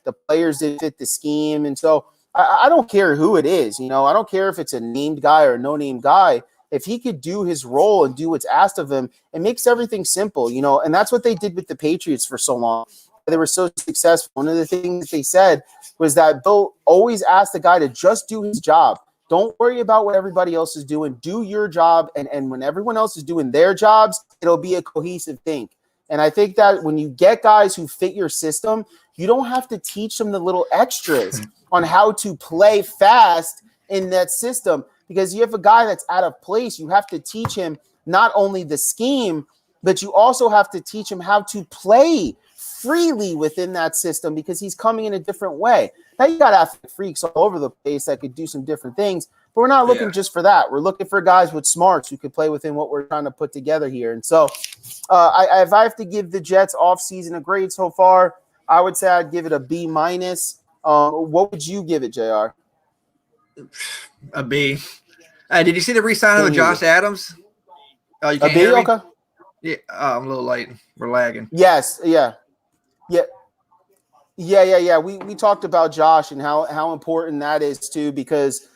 The players didn't fit the scheme. And so I don't care who it is. I don't care if it's a named guy or no named guy. If he could do his role and do what's asked of him, it makes everything simple, and that's what they did with the Patriots for so long. They were so successful. One of the things that they said was that Bill always asked the guy to just do his job. Don't worry about what everybody else is doing. Do your job. And when everyone else is doing their jobs, it'll be a cohesive thing. And I think that when you get guys who fit your system, you don't have to teach them the little extras on how to play fast in that system, because you have a guy that's out of place. You have to teach him not only the scheme, but you also have to teach him how to play freely within that system, because he's coming in a different way. Now you got athletic freaks all over the place that could do some different things, but we're not looking just for that. We're looking for guys with smarts who could play within what we're trying to put together here. And so if I have to give the Jets offseason a grade so far, I would say I'd give it a B-. What would you give it, JR? A B. Did you see the re-signing of Josh Adams? Oh, you can't hear me? Okay. Yeah, I'm a little late. We're lagging. Yes. Yeah. We talked about Josh and how important that is too, because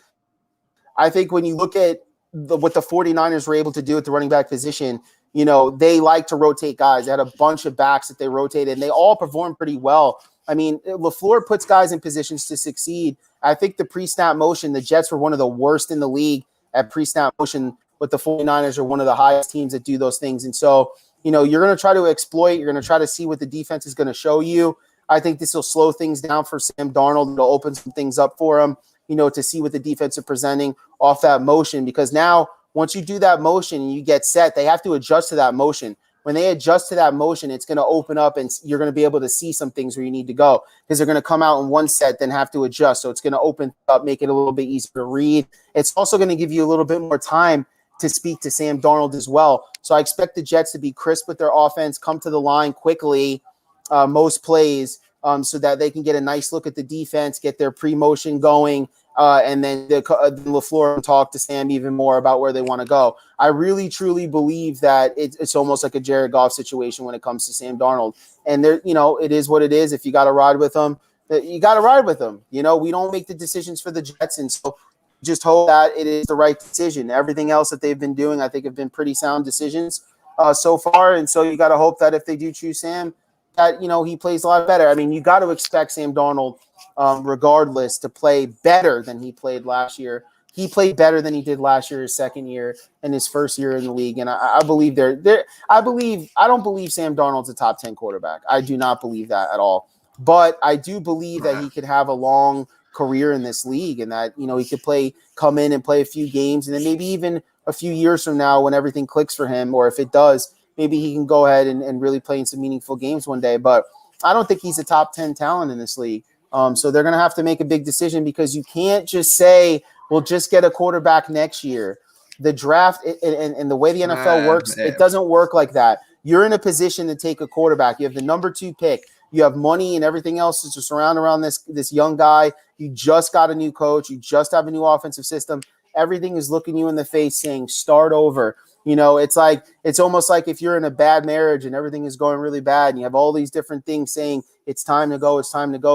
I think when you look at what the 49ers were able to do at the running back position, they like to rotate guys. They had a bunch of backs that they rotated, and they all performed pretty well. I mean, LaFleur puts guys in positions to succeed. I think the pre-snap motion, the Jets were one of the worst in the league at pre-snap motion, but the 49ers are one of the highest teams that do those things. And so, you're going to try to exploit. You're going to try to see what the defense is going to show you. I think this will slow things down for Sam Darnold. It'll open some things up for him. to see what the defense is presenting off that motion, because now once you do that motion and you get set, they have to adjust to that motion. When they adjust to that motion, it's going to open up and you're going to be able to see some things where you need to go, because they're going to come out in one set, then have to adjust. So it's going to open up, make it a little bit easier to read. It's also going to give you a little bit more time to speak to Sam Darnold as well. So I expect the Jets to be crisp with their offense, come to the line quickly, most plays, so that they can get a nice look at the defense, get their pre-motion going, and then LaFleur can talk to Sam even more about where they want to go. I really, truly believe that it's almost like a Jared Goff situation when it comes to Sam Darnold. And there, it is what it is. If you got to ride with them, you got to ride with them. We don't make the decisions for the Jets, and so just hope that it is the right decision. Everything else that they've been doing, I think, have been pretty sound decisions so far. And so you got to hope that if they do choose Sam, that he plays a lot better. I mean, you got to expect Sam Darnold, regardless, to play better than he played last year. He played better than he did last year, his second year, and his first year in the league. And I believe I don't believe Sam Darnold's a top 10 quarterback. I do not believe that at all. But I do believe that he could have a long career in this league, and that he could come in and play a few games, and then maybe even a few years from now when everything clicks for him, or if it does, maybe he can go ahead and really play in some meaningful games one day. But I don't think he's a top 10 talent in this league. So they're going to have to make a big decision, because you can't just say, we'll just get a quarterback next year. The draft and the way the NFL works, man. It doesn't work like that. You're in a position to take a quarterback. You have the number 2 pick. You have money and everything else to surround around this young guy. You just got a new coach. You just have a new offensive system. Everything is looking you in the face saying, start over. It's almost like if you're in a bad marriage and everything is going really bad and you have all these different things saying it's time to go,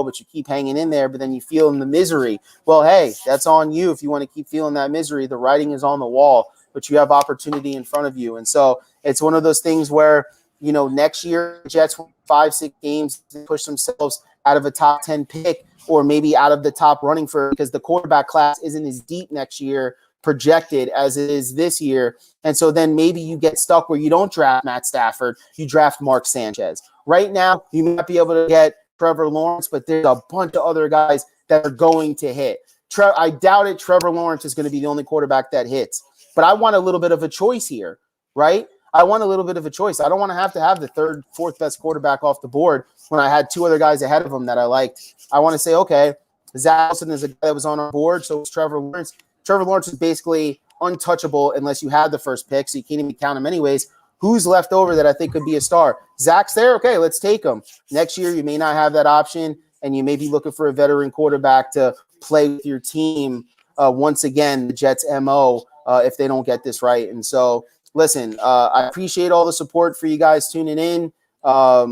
but you keep hanging in there, but then you feel in the misery. Well, hey, that's on you. If you want to keep feeling that misery, the writing is on the wall, but you have opportunity in front of you. And so it's one of those things where, next year, Jets win 5-6 games, push themselves out of a top 10 pick, or maybe out of the top running because the quarterback class isn't as deep next year projected as it is this year. And so then maybe you get stuck where you don't draft Matt Stafford, you draft Mark Sanchez. Right now, you might be able to get Trevor Lawrence, but there's a bunch of other guys that are going to hit. I doubt it. Trevor Lawrence is going to be the only quarterback that hits. But I want a little bit of a choice here, right? I want a little bit of a choice. I don't want to have the third, fourth best quarterback off the board when I had 2 other guys ahead of him that I liked. I want to say, okay, Zach Wilson is a guy that was on our board, so was Trevor Lawrence. Trevor Lawrence is basically untouchable unless you had the first pick, so you can't even count him anyways. Who's left over that I think could be a star? Zach's there? Okay, let's take him. Next year, you may not have that option, and you may be looking for a veteran quarterback to play with your team. Once again, the Jets' MO, if they don't get this right. And so, listen, I appreciate all the support for you guys tuning in.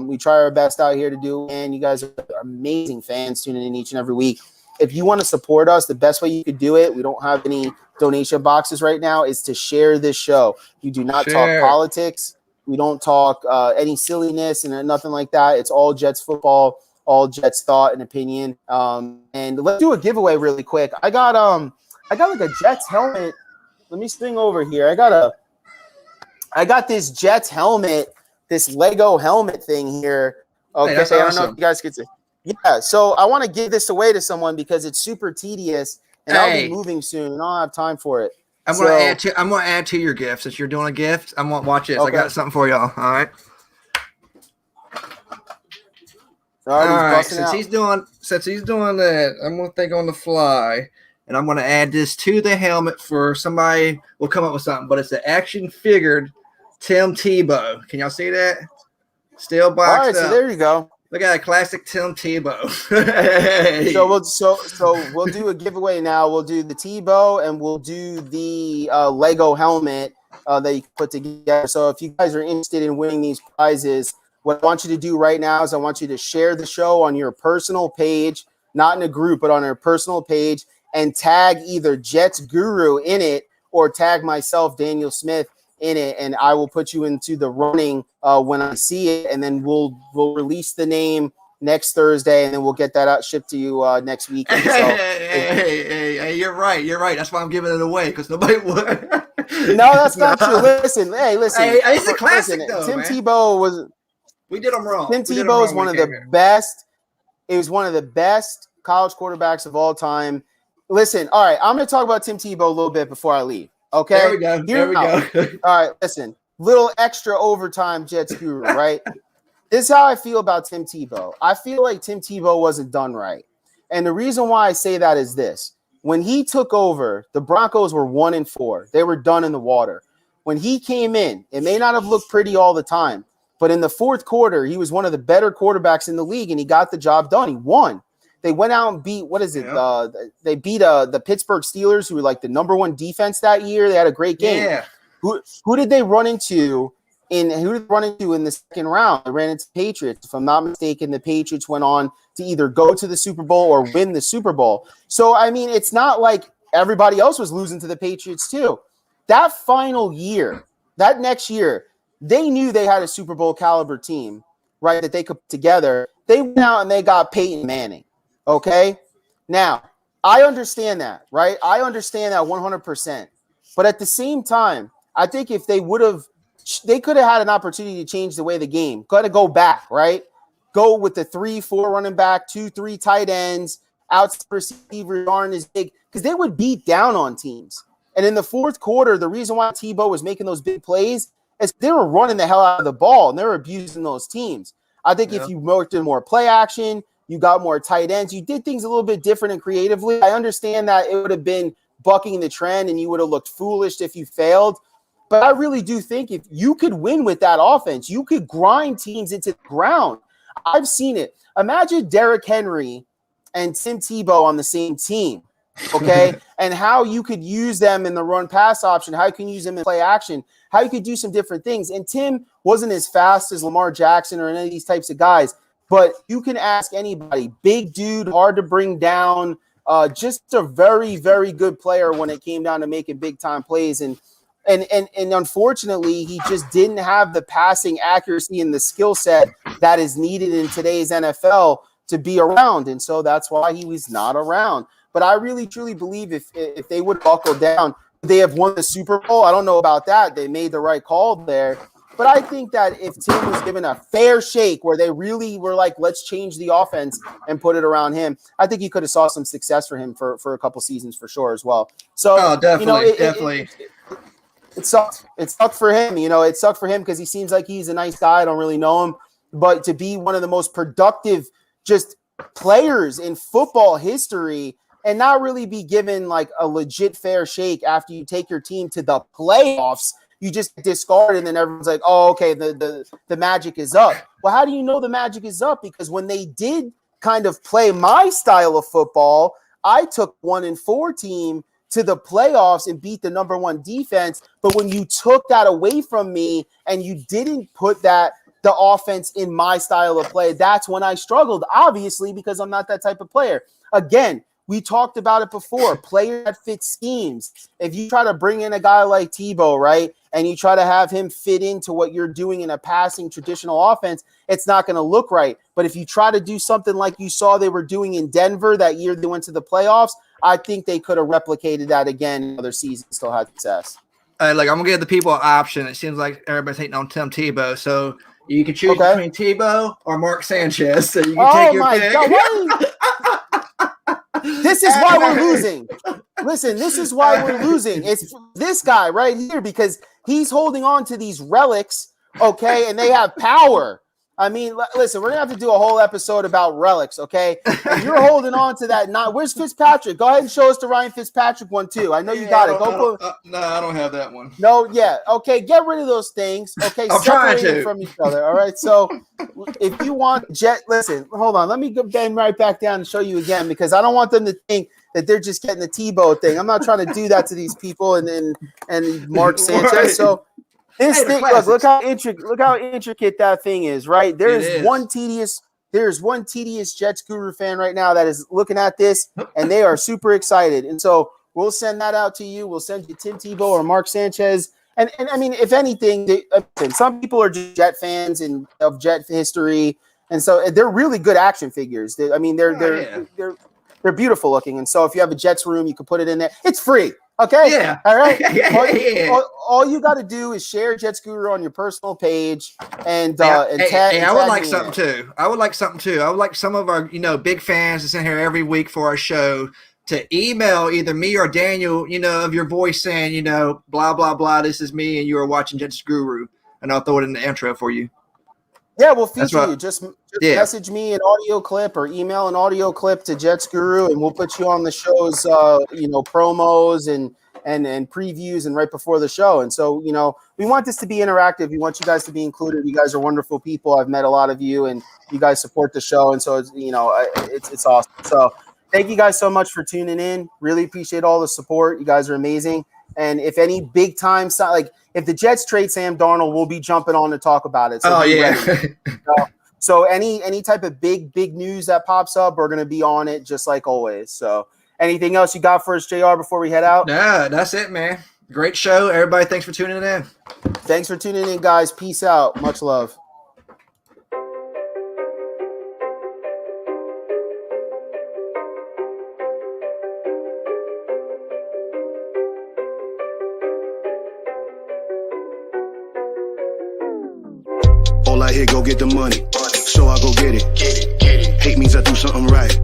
We try our best out here to do, and you guys are amazing fans tuning in each and every week. If you want to support us, the best way you could do it, we don't have any donation boxes right now, is to share this show. We do not talk politics. We don't talk any silliness and nothing like that. It's all Jets football, all Jets thought and opinion. And let's do a giveaway really quick. I got like a Jets helmet. Let me swing over here. I got this Jets helmet, this Lego helmet thing here. Okay, that's I don't awesome. know if you guys could see. Yeah, so I want to give this away to someone because it's super tedious, and I'll be moving soon, and I don't have time for it. I'm gonna add to your gift. Since you're doing a gift, I'm gonna watch it. Okay. I got something for y'all. All right. All right. Since he's doing that, I'm gonna think on the fly, and I'm gonna add this to the helmet for somebody. We'll come up with something, but it's an action figured Tim Tebow. Can y'all see that? Still boxed All right, up. So there you go. Look at a classic Tim Tebow. So we'll do a giveaway now. We'll do the Tebow and we'll do the Lego helmet that you put together. So if you guys are interested in winning these prizes, what I want you to do right now is I want you to share the show on your personal page, not in a group, but on your personal page, and tag either Jets Guru in it or tag myself, Daniel Smith, in it, and I will put you into the running when I see it, and then we'll release the name next Thursday, and then we'll get that out shipped to you next week. So, hey, you're right. That's why I'm giving it away, because nobody would. No, that's not true. Listen. Hey, it's a classic though, Tim man. Tebow was. We did them wrong. Tim Tebow is one of the best. It was one of the best college quarterbacks of all time. Listen, all right, I'm going to talk about Tim Tebow a little bit before I leave. Okay, There we go. There we go. All right, listen, little extra overtime Jets guru, right? This is how I feel about Tim Tebow. I feel like Tim Tebow wasn't done right. And the reason why I say that is this. When he took over, the Broncos were 1-4. They were done in the water. When he came in, it may not have looked pretty all the time, but in the fourth quarter, he was one of the better quarterbacks in the league, and he got the job done. He won. They went out and beat, what is it? Yeah. They beat the Pittsburgh Steelers, who were like the number one defense that year. They had a great game. Yeah. Who did they run into in the second round? They ran into Patriots. If I'm not mistaken, the Patriots went on to either go to the Super Bowl or win the Super Bowl. So, I mean, it's not like everybody else was losing to the Patriots too. That final year, that next year, they knew they had a Super Bowl caliber team, right, that they could put together. They went out and they got Peyton Manning. Okay, now I understand that, right? I understand that 100%. But at the same time, I think if they could have had an opportunity to change the way the game. Got to go back, right? Go with the 3-4 running back, 2-3 tight ends, outside receivers aren't as big because they would beat down on teams. And in the fourth quarter, the reason why Tebow was making those big plays is they were running the hell out of the ball and they were abusing those teams. I think if you worked in more play action, you got more tight ends. You did things a little bit different and creatively. I understand that it would have been bucking the trend and you would have looked foolish if you failed. But I really do think if you could win with that offense, you could grind teams into the ground. I've seen it. Imagine Derrick Henry and Tim Tebow on the same team, okay? And how you could use them in the run-pass option, how you can use them in play action, how you could do some different things. And Tim wasn't as fast as Lamar Jackson or any of these types of guys. But you can ask anybody, big dude, hard to bring down, just a very, very good player when it came down to making big time plays. And unfortunately, he just didn't have the passing accuracy and the skill set that is needed in today's NFL to be around. And so that's why he was not around. But I really, truly believe if they would buckle down, they have won the Super Bowl. I don't know about that. They made the right call there. But I think that if Tim was given a fair shake where they really were like, let's change the offense and put it around him, I think you could have saw some success for him for a couple seasons for sure as well. So definitely, definitely. It sucked. It sucked for him. It sucked for him because he seems like he's a nice guy. I don't really know him. But to be one of the most productive just players in football history and not really be given like a legit fair shake after you take your team to the playoffs, you just discard and then everyone's like, oh, okay, the magic is up. Well, how do you know the magic is up? Because when they did kind of play my style of football, I took 1-4 team to the playoffs and beat the number one defense. But when you took that away from me and you didn't put the offense in my style of play, that's when I struggled, obviously, because I'm not that type of player. Again, we talked about it before, player that fits schemes. If you try to bring in a guy like Tebow, right, and you try to have him fit into what you're doing in a passing traditional offense, it's not going to look right. But if you try to do something like you saw they were doing in Denver that year they went to the playoffs, I think they could have replicated that again in other seasons, still had success. I'm going to give the people an option. It seems like everybody's hating on Tim Tebow. So you can choose between Tebow or Mark Sanchez. So you can take your pick. God, this is why we're losing. Listen, this is why we're losing. It's this guy right here because he's holding on to these relics, okay, and they have power. I mean, listen, we're going to have to do a whole episode about relics, okay? And you're holding on to that. Where's Fitzpatrick? Go ahead and show us the Ryan Fitzpatrick one, too. I know you got it. No, I don't have that one. No, yeah. Okay, get rid of those things. Okay, separate them from each other, all right? So if you want listen, hold on. Let me bend right back down and show you again because I don't want them to think that they're just getting the Tebow thing. I'm not trying to do that to these people and Mark Sanchez. Right. So this thing, look how intricate that thing is, right? There's one tedious Jets Guru fan right now that is looking at this and they are super excited. And so we'll send that out to you. We'll send you Tim Tebow or Mark Sanchez. And I mean, if anything, some people are just Jet fans and of Jet history. And so they're really good action figures. They're beautiful looking. And so if you have a Jets room, you can put it in there. It's free. Okay. Yeah. All right. All you got to do is share Jets Guru on your personal page and tag. I would like something too. I would like some of our, big fans that's in here every week for our show to email either me or Daniel, of your voice saying, blah, blah, blah, this is me, and you are watching Jets Guru, and I'll throw it in the intro for you. Yeah, we'll feature you. Just message me an audio clip or email an audio clip to Jets Guru, and we'll put you on the show's, promos and previews and right before the show. And so, we want this to be interactive. We want you guys to be included. You guys are wonderful people. I've met a lot of you, and you guys support the show. And so, it's awesome. So thank you guys so much for tuning in. Really appreciate all the support. You guys are amazing. And if any big time, if the Jets trade Sam Darnold, we'll be jumping on to talk about it. So so any type of big news that pops up, we're going to be on it just like always. So anything else you got for us, JR, before we head out? No, that's it, man. Great show. Everybody, thanks for tuning in. Thanks for tuning in, guys. Peace out. Much love. All I hear, go get the money. So I go get it. Hate means I do something right.